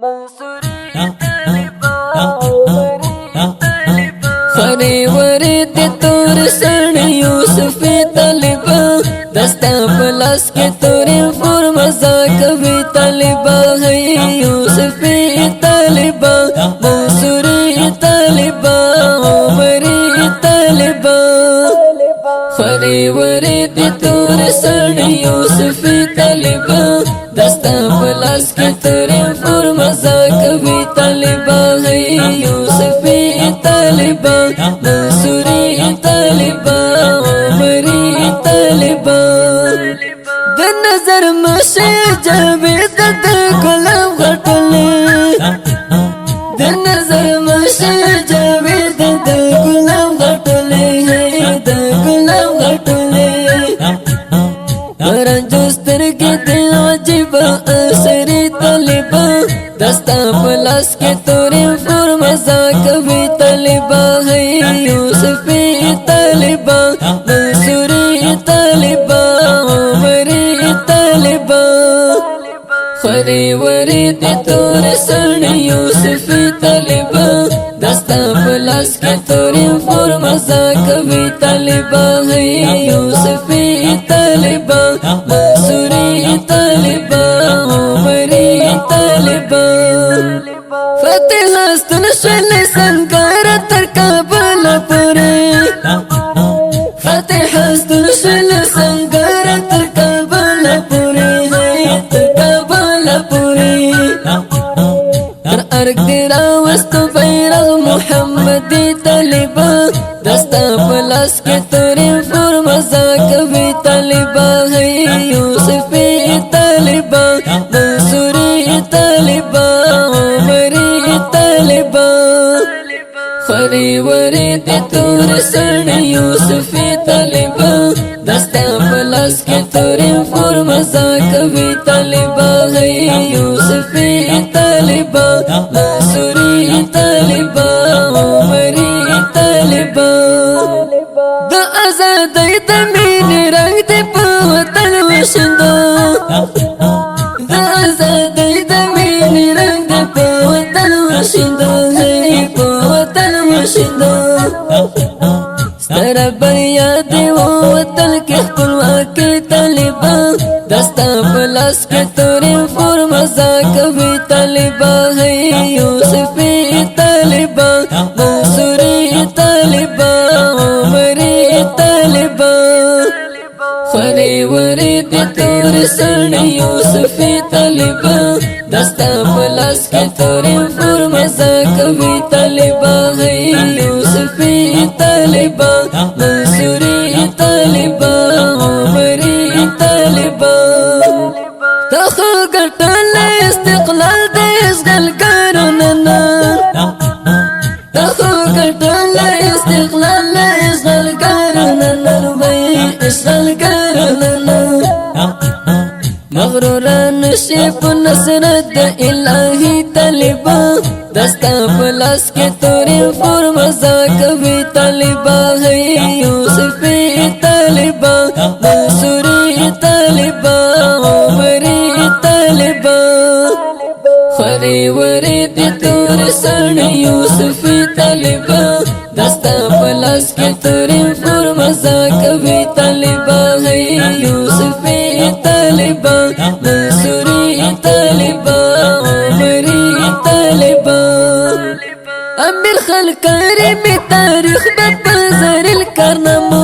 منصوري خری ورد تور سن یوسف طالبا دستا پلاس کے توری فرمزا کبھی طالبا ہے یوسف طالبا منصوری طالبا عمری طالبا خری ورد تور سن یوسف طالبا دستا پلاس کے توری فرمزا کبھی طالبا ہے یوسف طالبا منصوری طالبا عمری طالبا د نظر مشي جاوید د ګلاب غټلې د نظر مشي جاوید د ګلاب غټلې د ګلاب غټلې رنجستر کې د عجیب اسری طالبا دستا پلاس کے توری فرمزا کبھی طالبا ہے یوسف طالبا منصوری طالبا عمری طالبا خری ورد تور سن یوسف طالبا دستا پلاس کے توری فرمزا کبھی طالبا ہے یوسف طالبا منصوری طالبا عمری طالبا فتح هستن شل سنگار تر کابل پورے فتح هستن شل سنگار تر کابل پورے تر کابل پورے تر ارگ دیرا وست بیرغ محمد طالبا دستا پلاس کے توری فرمزا کبھی طالبا ہے یوسف طالبا منصوری طالبا عمری طالبا خری ورد تور سن یوسف طالبا دستا پلاس کے توری فرمزا کبھی طالبا ہے یوسف طالبا منصوری طالبا عمری طالبا د آزادۍ د مینې رنګ دې په وطن وشیندو د آزادۍ د مینې رنګ دې په وطن وشیندو په وطن وشیندو ستره بریا دې وطن کې خپلواکي طالبا دستا پلاس کې توری فرمزا کبھی طالبا ہے یوسف طالبا منصوری طالبا عمری طالبا خری ورد تور سن یوسف طالبا دستا پلاس کے توری فرمزا کبھی طالبا ہے یوسف طالبا منصوری طالبا عمری طالبا تخو گٹل استقلال دیس گلگرننا تخو گٹل استقلال دیس گلگرننا بیس گلگرننا مغروران شیف نصرت الہی طالبا دستا پلاس کے توری فرمزا کبھی طالبا ہے یوسف طالبا منصوری طالبا عمری طالبا خری ورد تور سن یوسف طالبا دستا پلاس کے توری فرمزا کبھی طالبا ہے یوسف طالبا منصوری طالبا عمری طالبا امیر خلکاری می تاریخ بپزر الکرنمو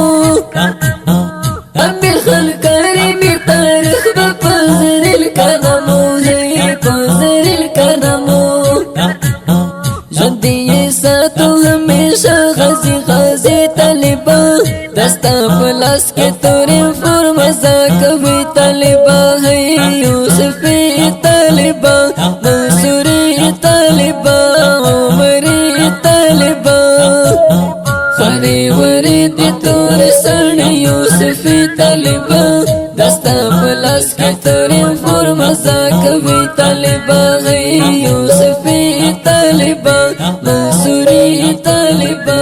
امیر خلکاری می تاریخ بپزر الکرنمو پزر الکرنمو ژوندی ساتو ہمیشہ غازی غازی طالبا دستا پلاس کے توری فرمزا کبھی طالبا ہے یوسف طالبا منصوری طالبا عمری طالبا خری ورد تور سن یوسف طالبا دستا پلاس کے توری فرمزا کبھی طالبا ہے یوسف طالبا منصوری طالبا